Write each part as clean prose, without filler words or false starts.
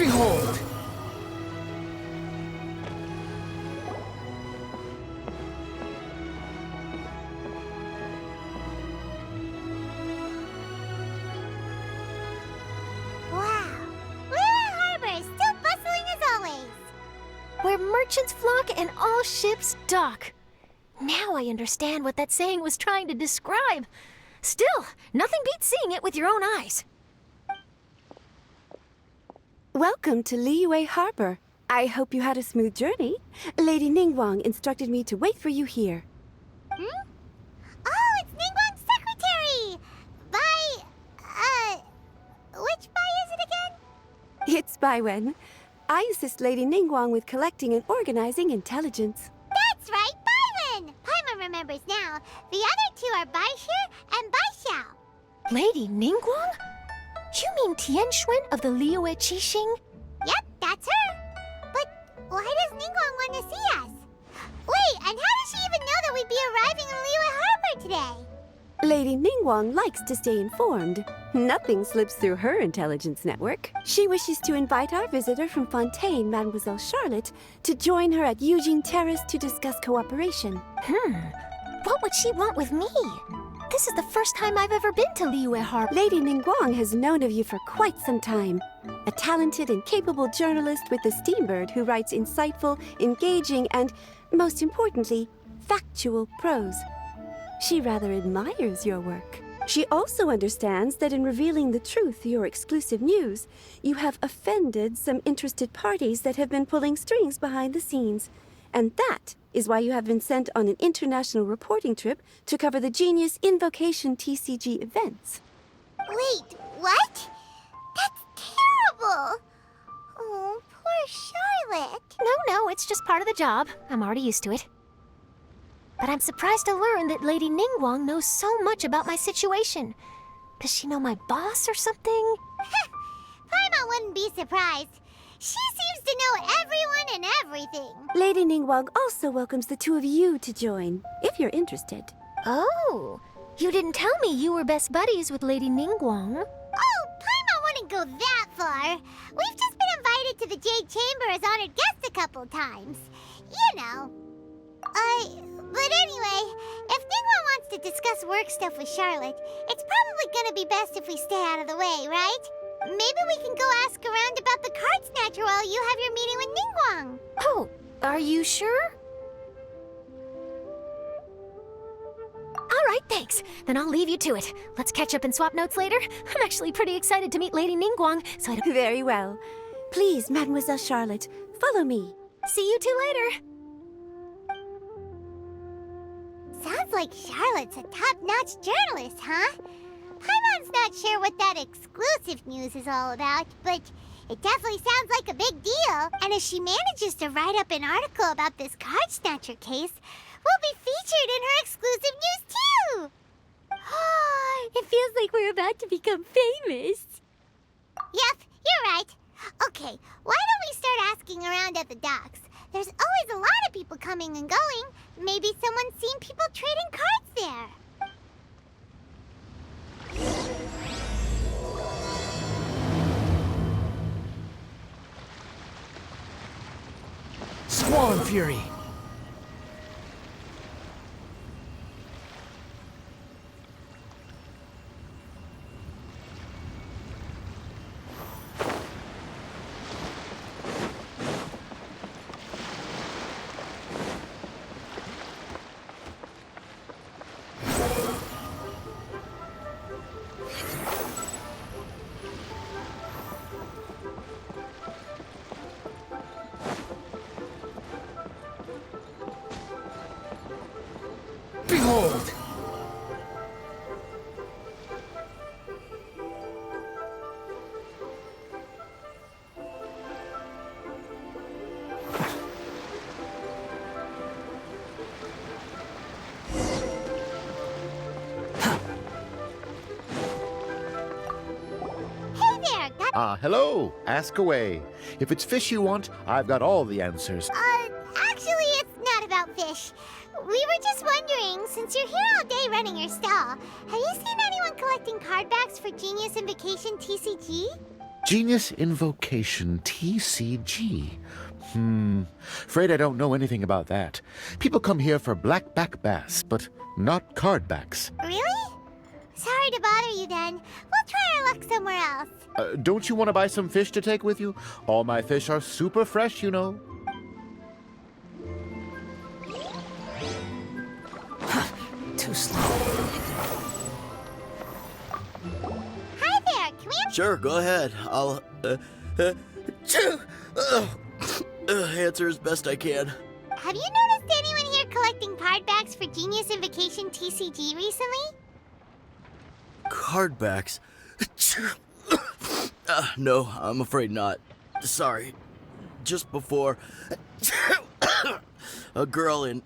Behold! Wow! Liyue Harbor is still bustling as always. Where merchants flock and all ships dock. Now I understand what that saying was trying to describe. Still, nothing beats seeing it with your own eyes. Welcome to Liyue Harbor. I hope you had a smooth journey. Lady Ningguang instructed me to wait for you here. Hmm? Oh, it's Ningguang's secretary! Which Bai is it again? It's Baiwen. I assist Lady Ningguang with collecting and organizing intelligence. That's right, Baiwen! Paimon remembers now. The other two are Baishir and Baishao. Lady Ningguang? You mean Tianxuan of the Liyue Qixing? Yep, that's her. But why does Ningguang want to see us? Wait, and how does she even know that we'd be arriving in Liyue Harbor today? Lady Ningguang likes to stay informed. Nothing slips through her intelligence network. She wishes to invite our visitor from Fontaine, Mademoiselle Charlotte, to join her at Eugene Terrace to discuss cooperation. What would she want with me? This is the first time I've ever been to Liyue Harbor. Lady Ningguang has known of you for quite some time. A talented and capable journalist with the Steambird who writes insightful, engaging, and, most importantly, factual prose. She rather admires your work. She also understands that in revealing the truth, your exclusive news, you have offended some interested parties that have been pulling strings behind the scenes. And that is why you have been sent on an international reporting trip to cover the Genius Invocation TCG events. Wait, what? That's terrible! Oh, poor Charlotte. No, it's just part of the job. I'm already used to it. But I'm surprised to learn that Lady Ningguang knows so much about my situation. Does she know my boss or something? Paimon wouldn't be surprised. She seems to know everyone and everything. Lady Ningguang also welcomes the two of you to join, if you're interested. Oh, you didn't tell me you were best buddies with Lady Ningguang. Oh, Paimon wouldn't go that far. We've just been invited to the Jade Chamber as honored guests a couple times. You know. But anyway, if Ningguang wants to discuss work stuff with Charlotte, it's probably gonna be best if we stay out of the way, right? Maybe we can go ask around about the card snatcher while you have your meeting with Ningguang. Oh, are you sure? All right, thanks. Then I'll leave you to it. Let's catch up and swap notes later. I'm actually pretty excited to meet Lady Ningguang, so I don't... Very well. Please, Mademoiselle Charlotte, follow me. See you two later. Sounds like Charlotte's a top-notch journalist, huh? Paimon's not sure what that exclusive news is all about, but it definitely sounds like a big deal. And if she manages to write up an article about this card snatcher case, we'll be featured in her exclusive news too! It feels like we're about to become famous. Yep, you're right. Okay, why don't we start asking around at the docks? There's always a lot of people coming and going. Maybe someone's seen people trading cards there. Squall and Fury! Behold! Hey there, Hello. Ask away. If it's fish you want, I've got all the answers. Actually, it's not about fish. We were just wondering, since you're here all day running your stall, have you seen anyone collecting card backs for Genius Invocation TCG? Genius Invocation TCG. Afraid I don't know anything about that. People come here for blackback bass, but not cardbacks. Really? Sorry to bother you then. We'll try our luck somewhere else. Don't you want to buy some fish to take with you? All my fish are super fresh, you know. Too slow. Hi there, can we have... Sure, go ahead. I'll answer as best I can. Have you noticed anyone here collecting card backs for Genius Invocation TCG recently? Cardbacks? No, I'm afraid not. Sorry. Just before, a girl in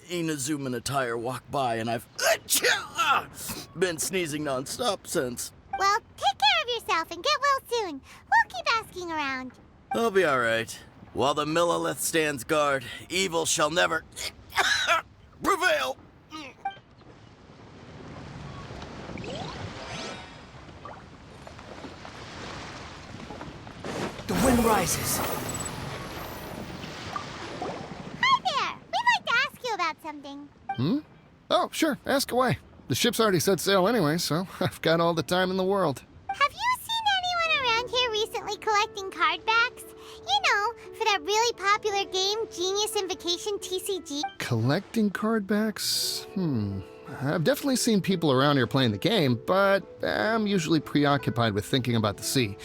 Inazuman attire walked by, and I've been sneezing nonstop since. Well, take care of yourself and get well soon. We'll keep asking around. I'll be all right. While the Millilith stands guard, evil shall never prevail. The wind rises. Hi there! We'd like to ask you about something. Oh, sure, ask away. The ship's already set sail anyway, so I've got all the time in the world. Have you seen anyone around here recently collecting card backs? You know, for that really popular game, Genius Invocation TCG. Collecting card backs? I've definitely seen people around here playing the game, but I'm usually preoccupied with thinking about the sea.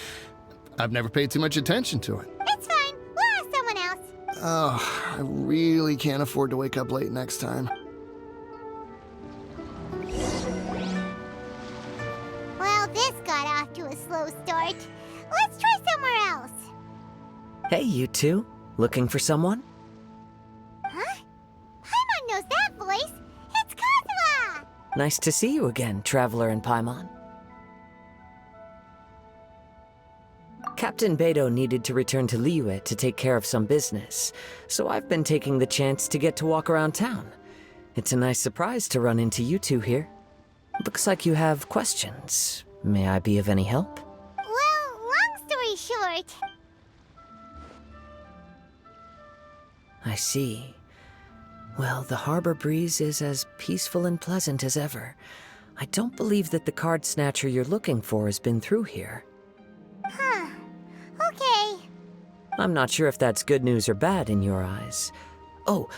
I've never paid too much attention to it. It's fine. We'll ask someone else. Oh, I really can't afford to wake up late next time. Well, this got off to a slow start. Let's try somewhere else. Hey, you two. Looking for someone? Huh? Paimon knows that voice. It's Kazuha! Nice to see you again, Traveler and Paimon. Captain Beidou needed to return to Liyue to take care of some business, so I've been taking the chance to get to walk around town. It's a nice surprise to run into you two here. Looks like you have questions. May I be of any help? Well, long story short... I see. Well, the harbor breeze is as peaceful and pleasant as ever. I don't believe that the card snatcher you're looking for has been through here. Huh. Okay. I'm not sure if that's good news or bad in your eyes. Oh,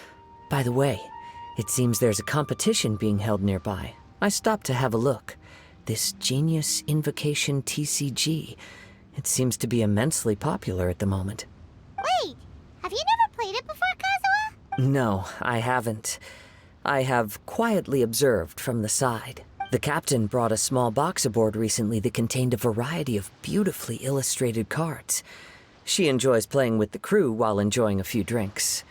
by the way, it seems there's a competition being held nearby. I stopped to have a look. This Genius Invocation TCG. It seems to be immensely popular at the moment. Wait, have you never played it before, Kazuha? No, I haven't. I have quietly observed from the side. The captain brought a small box aboard recently that contained a variety of beautifully illustrated cards. She enjoys playing with the crew while enjoying a few drinks.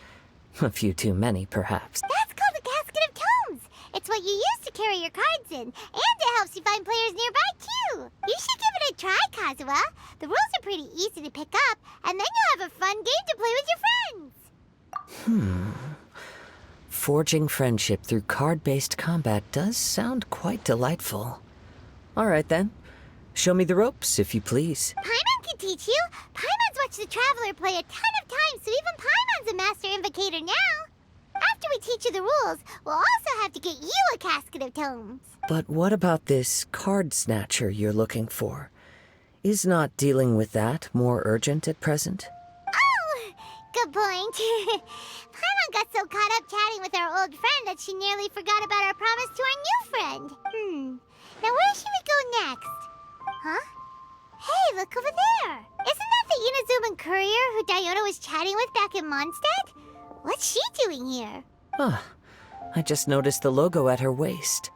A few too many, perhaps. That's called the Casket of Tomes. It's what you use to carry your cards in, and it helps you find players nearby, too. You should give it a try, Kazuha. The rules are pretty easy to pick up, and then you'll have a fun game to play with your friends. Forging friendship through card-based combat does sound quite delightful. All right, then. Show me the ropes, if you please. Paimon can teach you. Paimon's watched the Traveler play a ton of times, so even Paimon's a master invocator now. After we teach you the rules, we'll also have to get you a Casket of Tomes. But what about this card snatcher you're looking for? Is not dealing with that more urgent at present? Oh, good point. Paimon got so caught up chatting with our old friend that she nearly forgot about our promise to our new friend. Now where should we go next? Huh? Hey, look over there. Isn't that the Inazuman courier who Diona was chatting with back in Mondstadt? What's she doing here? Ah, I just noticed the logo at her waist.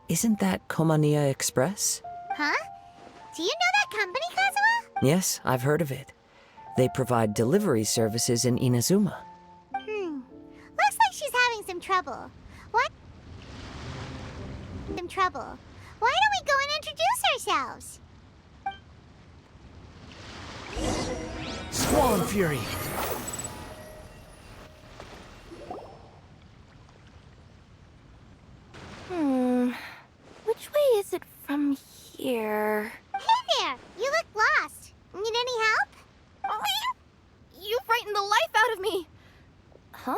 Isn't that Komaniya Express? Huh? Do you know that company, Kazuha? Yes, I've heard of it. They provide delivery services in Inazuma. Looks like she's having some trouble. What? Some trouble. Why don't we go and introduce ourselves? Squall and Fury. Which way is it from here? Hey there! You look lost. You Need any help? You frightened the life out of me! Huh?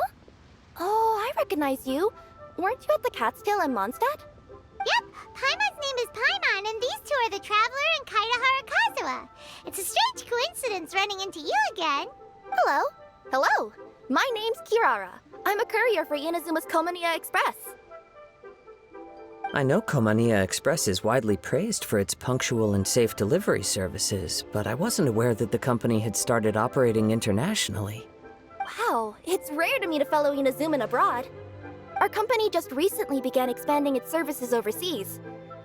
Oh, I recognize you. Weren't you at the Catskill in Mondstadt? Yep, Paimon's name is Paimon, and these two are the Traveler and Kaida Harakazawa. It's a strange coincidence running into you again. Hello. Hello. My name's Kirara. I'm a courier for Inazuma's Komaniya Express. I know Komaniya Express is widely praised for its punctual and safe delivery services, but I wasn't aware that the company had started operating internationally. Wow, it's rare to meet a fellow Inazuman abroad. Our company just recently began expanding its services overseas,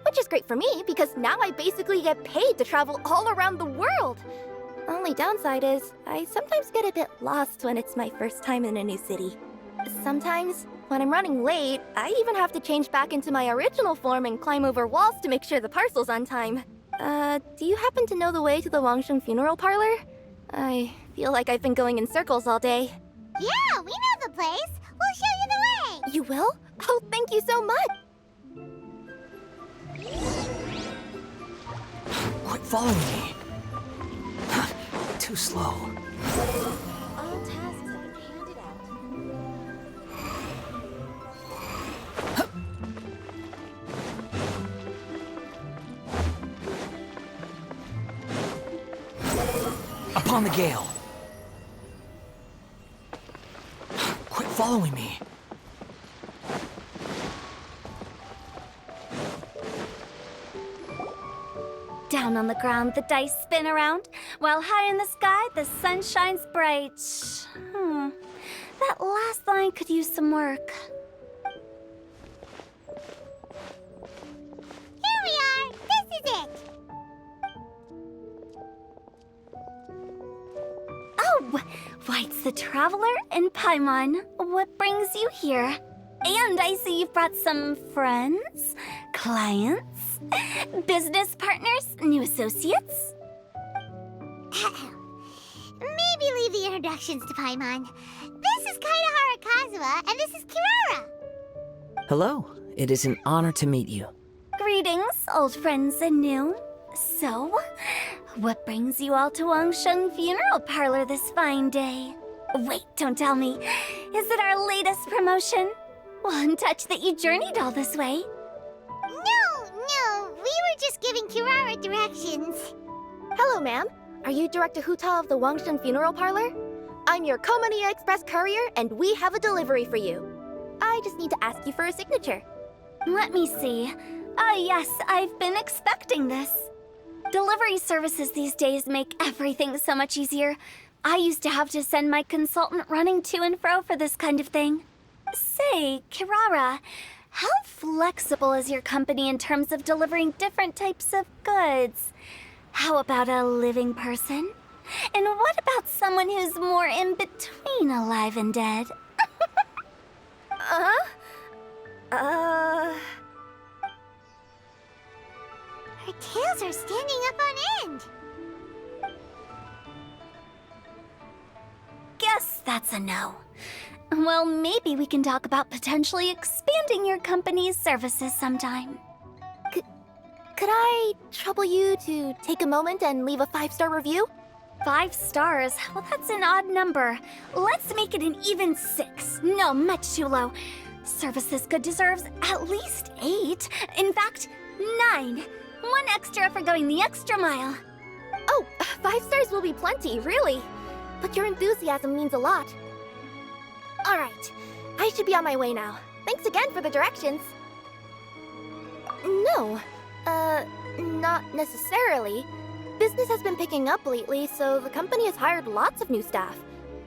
which is great for me because now I basically get paid to travel all around the world. Only downside is, I sometimes get a bit lost when it's my first time in a new city. Sometimes, when I'm running late, I even have to change back into my original form and climb over walls to make sure the parcel's on time. Do you happen to know the way to the Wangsheng funeral parlor? I feel like I've been going in circles all day. Yeah, we know the place. We'll show you the way. You will? Oh, thank you so much! Quit following me. Too slow. All tasks have been handed out. Upon the gale. Quit following me. Down on the ground, the dice spin around, while high in the sky, the sun shines bright. That last line could use some work. Here we are. This is it. Oh, White's the Traveler and Paimon. What brings you here? And I see you've brought some friends, clients, business partners, new associates. Maybe leave the introductions to Paimon. This is Kaida Harakazawa, and this is Kirara. Hello, it is an honor to meet you. Greetings, old friends and new. So, what brings you all to Wangsheng Funeral Parlor this fine day? Wait, don't tell me. Is it our latest promotion? One touch that you journeyed all this way. No, we were just giving Kirara directions. Hello, ma'am. Are you Director Huta of the Wangsheng Funeral Parlor? I'm your Komaniya Express courier, and we have a delivery for you. I just need to ask you for a signature. Let me see. Ah, yes, I've been expecting this. Delivery services these days make everything so much easier. I used to have to send my consultant running to and fro for this kind of thing. Say, Kirara, how flexible is your company in terms of delivering different types of goods? How about a living person? And what about someone who's more in between alive and dead? Her tails are standing up on end. Guess that's a no. Well, maybe we can talk about potentially expanding your company's services sometime. Could I trouble you to take a moment and leave a 5-star review? 5 stars? Well, that's an odd number. Let's make it an even 6. No, much too low. Services good deserves at least 8. In fact, 9. 1 extra for going the extra mile. Oh, 5 stars will be plenty, really. But your enthusiasm means a lot. All right, I should be on my way now. Thanks again for the directions. No, not necessarily. Business has been picking up lately, so the company has hired lots of new staff.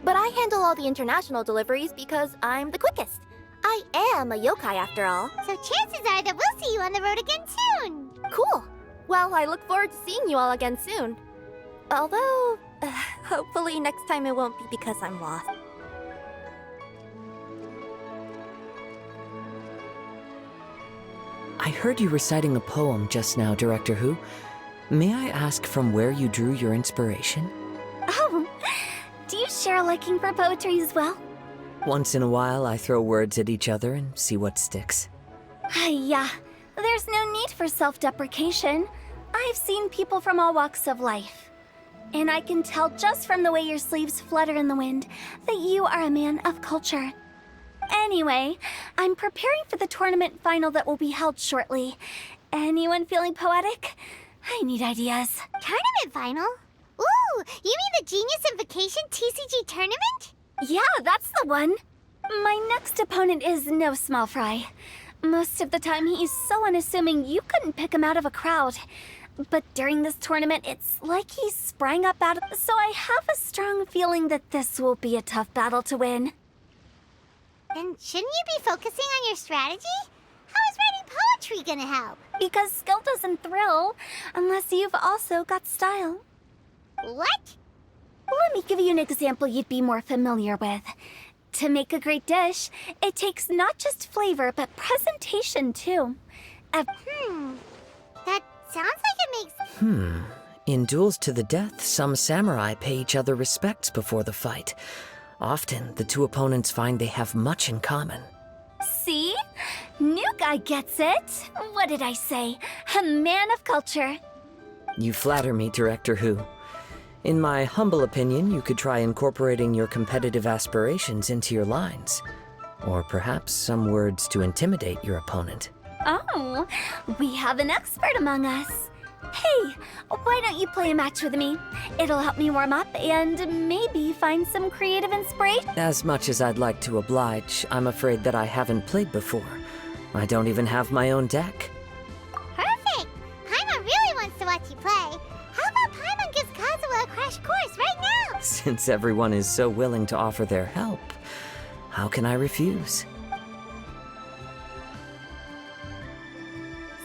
But I handle all the international deliveries because I'm the quickest. I am a yokai after all. So chances are that we'll see you on the road again soon. Cool. Well, I look forward to seeing you all again soon. Although, hopefully next time it won't be because I'm lost. I heard you reciting a poem just now, Director Who. May I ask from where you drew your inspiration? Oh, do you share a liking for poetry as well? Once in a while, I throw words at each other and see what sticks. Yeah, there's no need for self-deprecation. I've seen people from all walks of life. And I can tell just from the way your sleeves flutter in the wind that you are a man of culture. Anyway, I'm preparing for the tournament final that will be held shortly. Anyone feeling poetic? I need ideas. Tournament final? Ooh, you mean the Genius Invocation TCG tournament? Yeah, that's the one. My next opponent is no small fry. Most of the time he's so unassuming you couldn't pick him out of a crowd. But during this tournament, it's like he sprang up out of... So I have a strong feeling that this will be a tough battle to win. And shouldn't you be focusing on your strategy? How is writing poetry gonna help? Because skill doesn't thrill unless you've also got style. What? Let me give you an example you'd be more familiar with. To make a great dish, it takes not just flavor, but presentation too. That sounds like it makes... In duels to the death, some samurai pay each other respects before the fight. Often, the two opponents find they have much in common. See? New guy gets it. What did I say? A man of culture. You flatter me, Director Who. In my humble opinion, you could try incorporating your competitive aspirations into your lines. Or perhaps some words to intimidate your opponent. Oh, we have an expert among us. Hey, why don't you play a match with me? It'll help me warm up and maybe find some creative inspiration. As much as I'd like to oblige, I'm afraid that I haven't played before. I don't even have my own deck. Perfect! Paimon really wants to watch you play. How about Paimon gives Kazuha a crash course right now? Since everyone is so willing to offer their help, how can I refuse?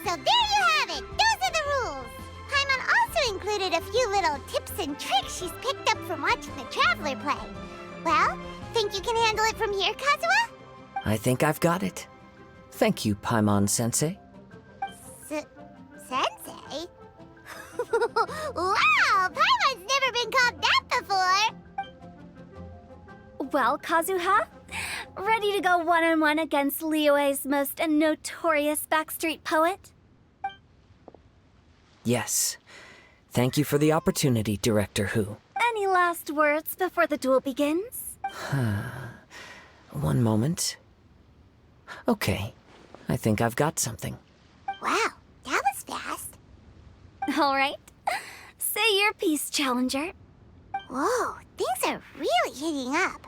So there you have it! Those are the rules! Paimon also included a few little tips and tricks she's picked up from watching the Traveler play. Well, think you can handle it from here, Kazuha? I think I've got it. Thank you, Paimon-sensei. Sensei? Wow! Paimon's never been called that before! Well, Kazuha, ready to go one-on-one against Liyue's most notorious backstreet poet? Yes. Thank you for the opportunity, Director Who. Any last words before the duel begins? One moment. Okay. I think I've got something. Wow, that was fast. All right. Say your piece, Challenger. Whoa, things are really heating up.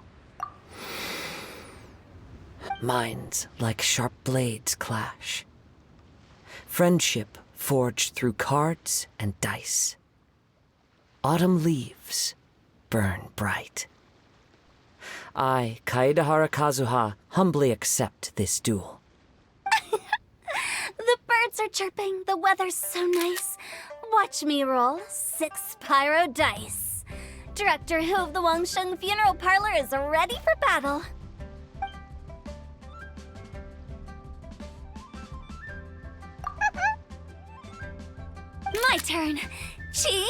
Minds like sharp blades clash. Friendship forged through cards and dice. Autumn leaves burn bright. I, Kaedahara Kazuha, humbly accept this duel. The birds are chirping, the weather's so nice. Watch me roll 6 pyro dice. Director Who of the Wangsheng Funeral Parlor is ready for battle. My turn. Chi?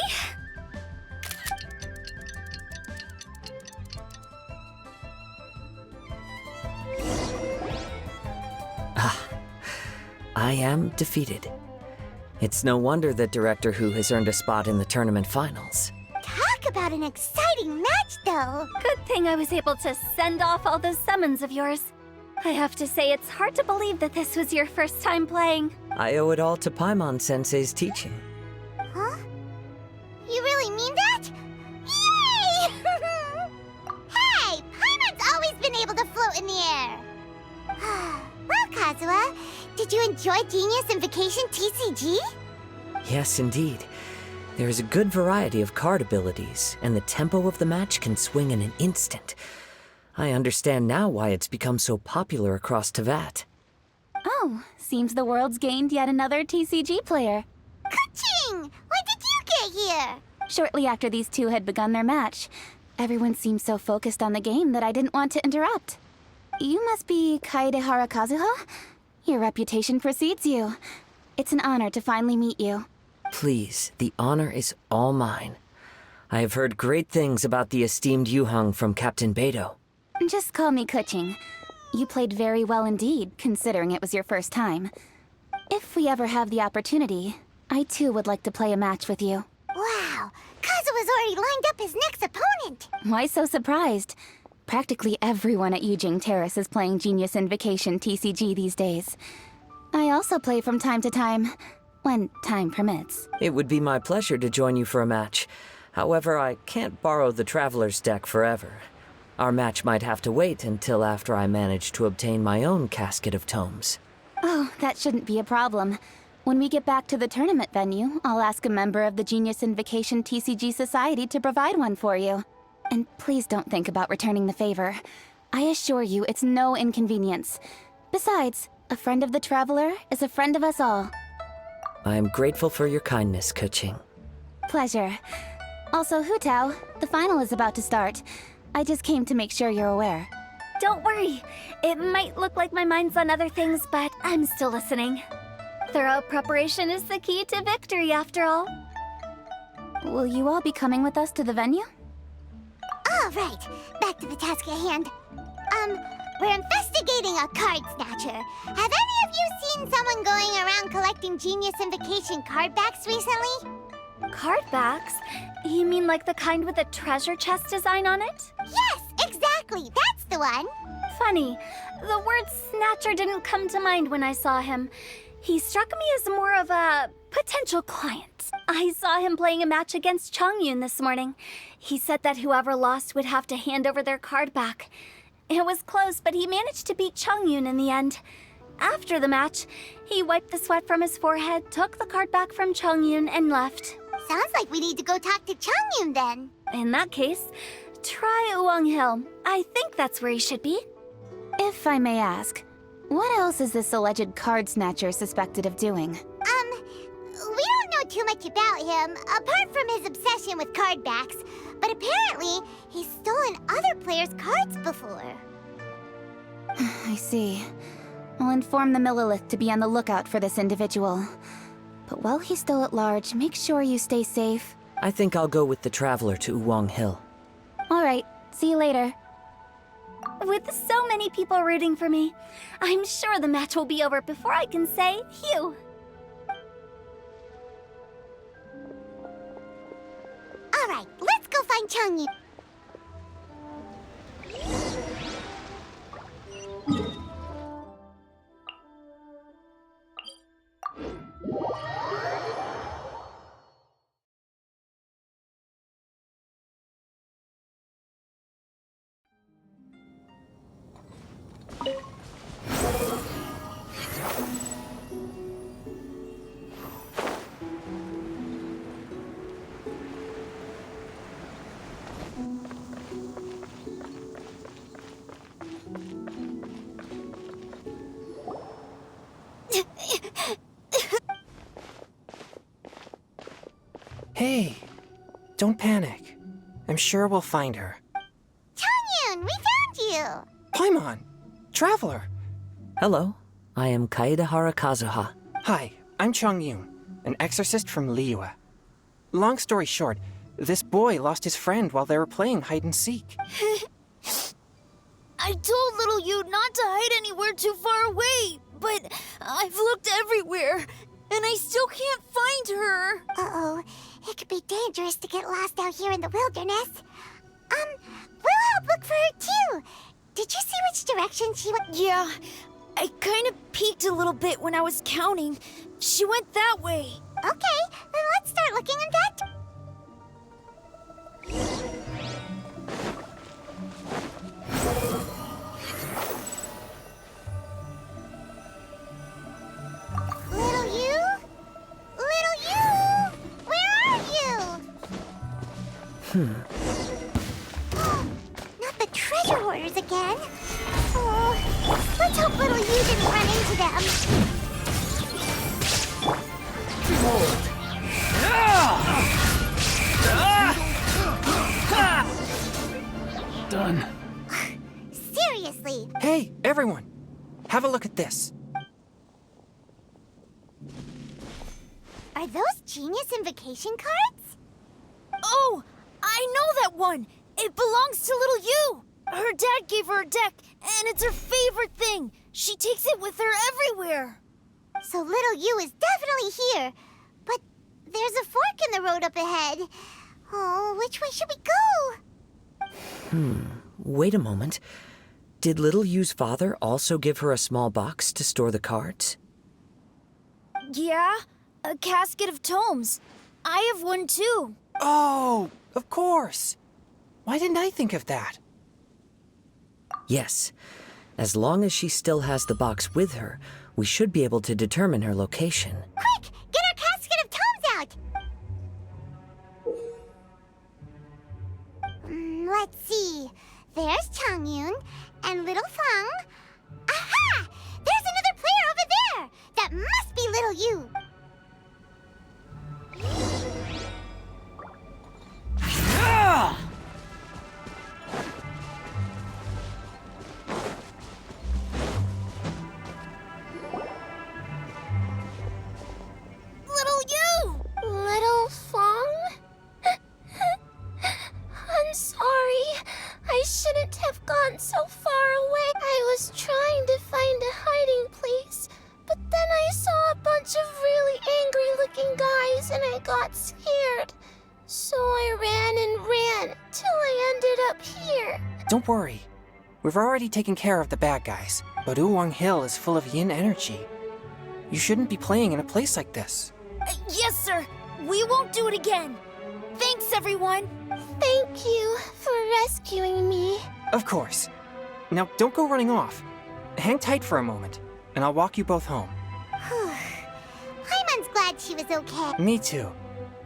I am defeated. It's no wonder that Director Who has earned a spot in the tournament finals. Talk about an exciting match, though. Good thing I was able to send off all those summons of yours. I have to say, it's hard to believe that this was your first time playing. I owe it all to Paimon-sensei's teaching. Huh? You really mean that? Yay! Hey, Paimon's always been able to float in the air. Well, Kazuha, did you enjoy Genius Invocation TCG? Yes, indeed. There is a good variety of card abilities, and the tempo of the match can swing in an instant. I understand now why it's become so popular across Teyvat. Oh, seems the world's gained yet another TCG player. Ka-ching! When did you get here? Shortly after these two had begun their match, everyone seemed so focused on the game that I didn't want to interrupt. You must be Kaedehara Kazuha? Your reputation precedes you. It's an honor to finally meet you. Please, the honor is all mine. I have heard great things about the esteemed Yuheng from Captain Beidou. Just call me Kuching. You played very well indeed, considering it was your first time. If we ever have the opportunity, I too would like to play a match with you. Wow, Kazuha was already lined up his next opponent. Why so surprised? Practically everyone at Yujing Terrace is playing Genius Invocation TCG these days. I also play from time to time, when time permits. It would be my pleasure to join you for a match. However, I can't borrow the Traveler's deck forever. Our match might have to wait until after I manage to obtain my own casket of tomes. Oh, that shouldn't be a problem. When we get back to the tournament venue, I'll ask a member of the Genius Invocation TCG Society to provide one for you. And please don't think about returning the favor. I assure you it's no inconvenience. Besides, a friend of the Traveler is a friend of us all. I am grateful for your kindness, Keqing. Pleasure. Also, Hu Tao, the final is about to start. I just came to make sure you're aware. Don't worry. It might look like my mind's on other things, but I'm still listening. Thorough preparation is the key to victory, after all. Will you all be coming with us to the venue? All right, back to the task at hand. We're investigating a card snatcher. Have any of you seen someone going around collecting Genius Invocation card backs recently? Card backs? You mean like the kind with a treasure chest design on it? Yes, exactly, that's the one. Funny, the word snatcher didn't come to mind when I saw him. He struck me as more of a potential client. I saw him playing a match against Chongyun this morning. He said that whoever lost would have to hand over their card back. It was close, but he managed to beat Chongyun in the end. After the match, he wiped the sweat from his forehead, took the card back from Chongyun, and left. Sounds like we need to go talk to Chongyun then. In that case, try Uwang Hill. I think that's where he should be. If I may ask, what else is this alleged card snatcher suspected of doing? We don't know too much about him, apart from his obsession with card backs. But apparently, he's stolen other players' cards before. I see. I'll inform the Millilith to be on the lookout for this individual. But while he's still at large, make sure you stay safe. I think I'll go with the Traveler to Uwang Hill. All right, see you later. With so many people rooting for me, I'm sure the match will be over before I can say phew. All right, let's go find Chongyun. Hey, don't panic. I'm sure we'll find her. Chongyun, we found you! Paimon! Traveler! Hello, I am Kaedehara Kazuha. Hi, I'm Chongyun, an exorcist from Liyue. Long story short, this boy lost his friend while they were playing hide and seek. I told little Yu not to hide anywhere too far away, but I've looked everywhere, and I still can't find her. Uh-oh, it could be dangerous to get lost out here in the wilderness. We'll help look for her too. Did you see which direction she went? Yeah, I kind of peeked a little bit when I was counting. She went that way. Okay, then let's start looking in that. Little you? Little you? Where are you? Not the treasure hoarders again. Oh, let's hope little you didn't run into them. Done. Seriously. Hey, everyone! Have a look at this. Are those Genius Invocation cards? Oh, I know that one. It belongs to little Yu. Her dad gave her a deck, and it's her favorite thing. She takes it with her everywhere. So little you is definitely here. But there's a fork in the road up ahead. Oh, which way should we go? Wait a moment. Did Little Yu's father also give her a small box to store the cards? Yeah, a casket of tomes. I have one too. Oh, of course. Why didn't I think of that? Yes. As long as she still has the box with her, we should be able to determine her location. Quick, get our casket of tomes out! Let's see. There's Changyun and Little Fang. Aha! There's another player over there! That must be Little Yu. Little you! Little Fong? I'm sorry. I shouldn't have gone so far away. I was trying to find a hiding place, but then I saw a bunch of really angry-looking guys and I got scared. So I ran till I ended up here. Don't worry. We've already taken care of the bad guys, but Uwang Hill is full of yin energy. You shouldn't be playing in a place like this. Yes, sir. We won't do it again. Thanks, everyone. Thank you for rescuing me. Of course. Now, don't go running off. Hang tight for a moment, and I'll walk you both home. Paimon's glad she was okay. Me too.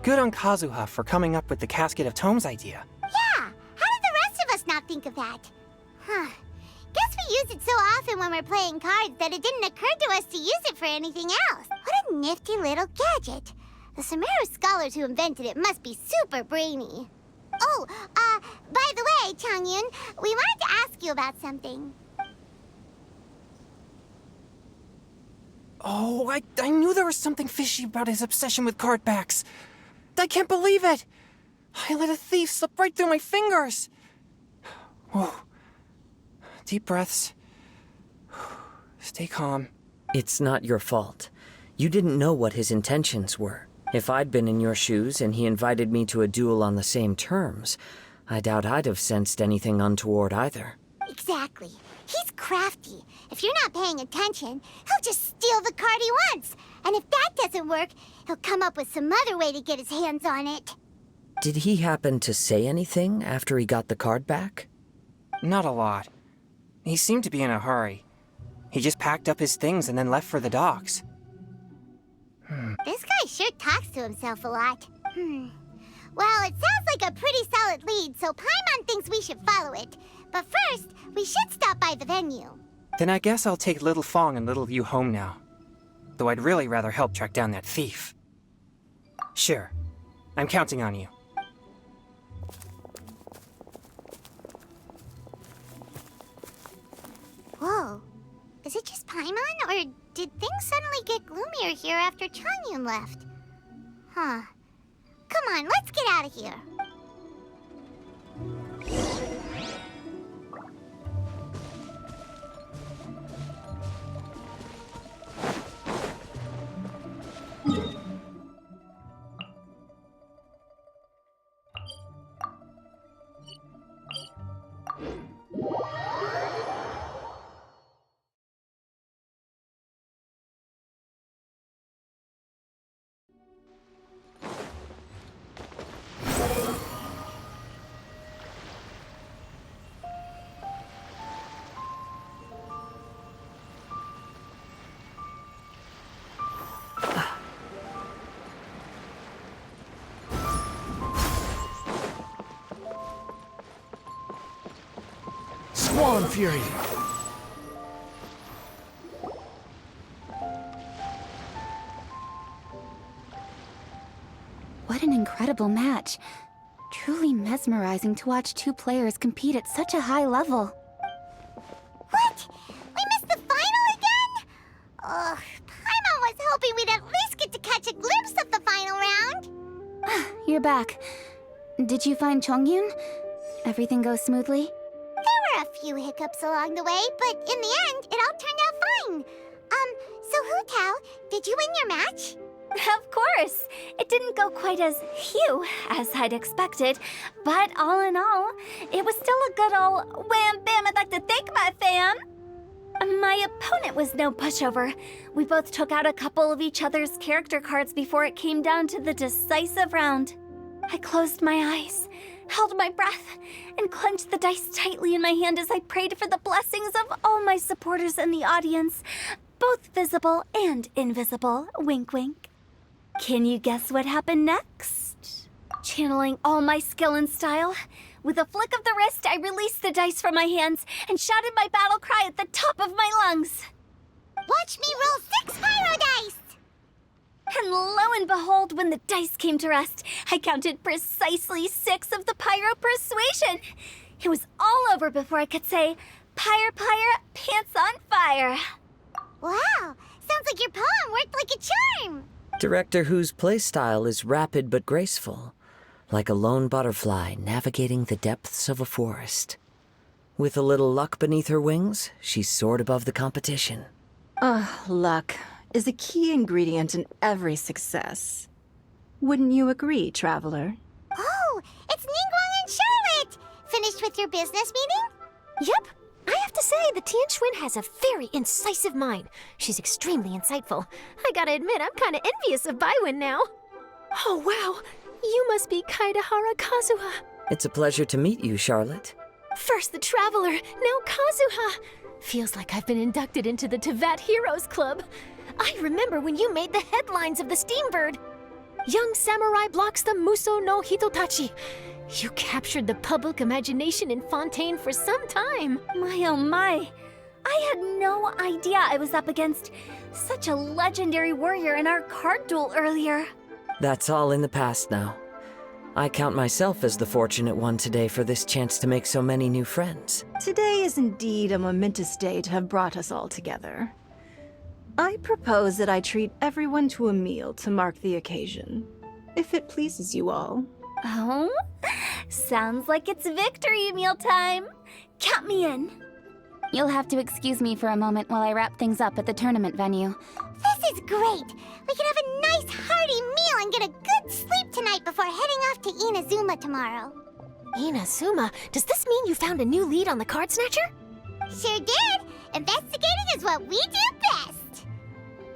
Good on Kazuha for coming up with the Casket of Tomes idea. Yeah, how did the rest of us not think of that? Guess we use it so often when we're playing cards that it didn't occur to us to use it for anything else. What a nifty little gadget. The Sumeru scholars who invented it must be super brainy. Oh, by the way, Changyun, we wanted to ask you about something. Oh, I knew there was something fishy about his obsession with card backs. I can't believe it! I let a thief slip right through my fingers! Whoa. Deep breaths. Stay calm. It's not your fault. You didn't know what his intentions were. If I'd been in your shoes and he invited me to a duel on the same terms, I doubt I'd have sensed anything untoward either. Exactly. He's crafty. If you're not paying attention, he'll just steal the card he wants. And if that doesn't work, he'll come up with some other way to get his hands on it. Did he happen to say anything after he got the card back? Not a lot. He seemed to be in a hurry. He just packed up his things and then left for the docks. This guy sure talks to himself a lot. Well, it sounds like a pretty solid lead, so Paimon thinks we should follow it. But first, we should stop by the venue. Then I guess I'll take Little Fong and Little Yu home now. Though I'd really rather help track down that thief. Sure. I'm counting on you. Whoa. Is it just Paimon, or did things suddenly get gloomier here after Changyun left? Huh. Come on, let's get out of here. Swan Fury! What an incredible match. Truly mesmerizing to watch two players compete at such a high level. What? We missed the final again? Ugh, Paimon was hoping we'd at least get to catch a glimpse of the final round. You're back. Did you find Chongyun? Everything goes smoothly? There were a few hiccups along the way, but in the end, it all turned out fine. So Hu Tao, did you win your match? Of course! It didn't go quite as phew as I'd expected, but all in all, it was still a good ol' wham bam I'd like to thank my fam! My opponent was no pushover. We both took out a couple of each other's character cards before it came down to the decisive round. I closed my eyes, held my breath, and clenched the dice tightly in my hand as I prayed for the blessings of all my supporters in the audience, both visible and invisible, wink wink. Can you guess what happened next? Channeling all my skill and style, with a flick of the wrist, I released the dice from my hands and shouted my battle cry at the top of my lungs. Watch me roll 6 pyro dice! And lo and behold, when the dice came to rest, I counted precisely 6 of the pyro persuasion. It was all over before I could say, pyre, pyre, pants on fire. Wow, sounds like your poem worked like a charm. Director Who's playstyle is rapid but graceful, like a lone butterfly navigating the depths of a forest. With a little luck beneath her wings, she soared above the competition. Luck is a key ingredient in every success. Wouldn't you agree, Traveler? Oh, it's Ningguang and Charlotte! Finished with your business meeting? Yep. I have to say, the Tianquan has a very incisive mind. She's extremely insightful. I gotta admit, I'm kinda envious of Baiwen now. Oh, wow. You must be Kaidahara Kazuha. It's a pleasure to meet you, Charlotte. First the Traveler, now Kazuha. Feels like I've been inducted into the Tevat Heroes Club. I remember when you made the headlines of the Steambird. Young samurai blocks the Muso no Hitotachi. You captured the public imagination in Fontaine for some time. My oh my. I had no idea I was up against such a legendary warrior in our card duel earlier. That's all in the past now. I count myself as the fortunate one today for this chance to make so many new friends. Today is indeed a momentous day to have brought us all together. I propose that I treat everyone to a meal to mark the occasion, if it pleases you all. Oh? Sounds like it's victory meal time. Count me in. You'll have to excuse me for a moment while I wrap things up at the tournament venue. This is great! We can have a nice hearty meal and get a good sleep tonight before heading off to Inazuma tomorrow. Inazuma, does this mean you found a new lead on the Card Snatcher? Sure did! Investigating is what we do best!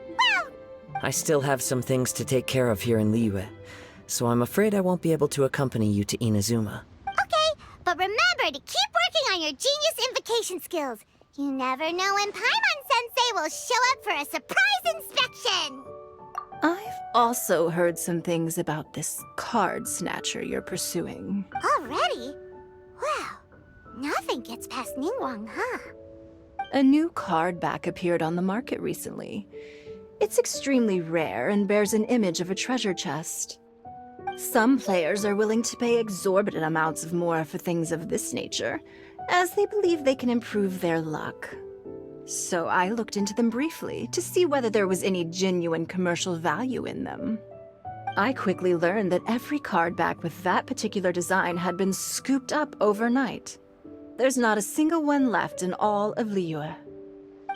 Well, I still have some things to take care of here in Liyue, so I'm afraid I won't be able to accompany you to Inazuma. okay, but remember to keep working on your genius invocation skills. You never know when Paimon-sensei will show up for a surprise inspection! I've also heard some things about this card snatcher you're pursuing. Already? Wow, nothing gets past Ningguang, huh? A new card back appeared on the market recently. It's extremely rare and bears an image of a treasure chest. Some players are willing to pay exorbitant amounts of more for things of this nature, as they believe they can improve their luck. So I looked into them briefly to see whether there was any genuine commercial value in them. I quickly learned that every card back with that particular design had been scooped up overnight. There's not a single one left in all of Liyue.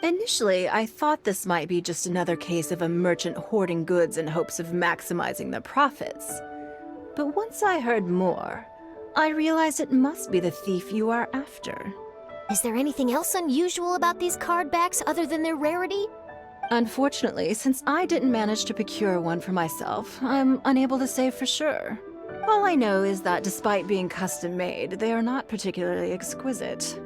Initially, I thought this might be just another case of a merchant hoarding goods in hopes of maximizing their profits. But once I heard more, I realized it must be the thief you are after. Is there anything else unusual about these card backs other than their rarity? Unfortunately, since I didn't manage to procure one for myself, I'm unable to say for sure. All I know is that despite being custom-made, they are not particularly exquisite.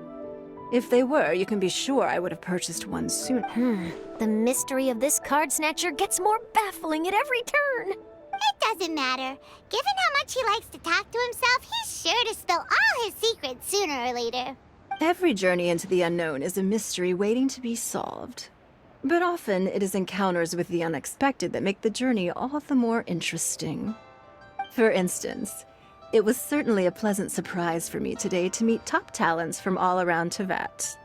If they were, you can be sure I would have purchased one sooner. The mystery of this card snatcher gets more baffling at every turn. It doesn't matter. Given how much he likes to talk to himself, he's sure to spill all his secrets sooner or later. Every journey into the unknown is a mystery waiting to be solved. But often it is encounters with the unexpected that make the journey all the more interesting. For instance, it was certainly a pleasant surprise for me today to meet top talents from all around Tevat.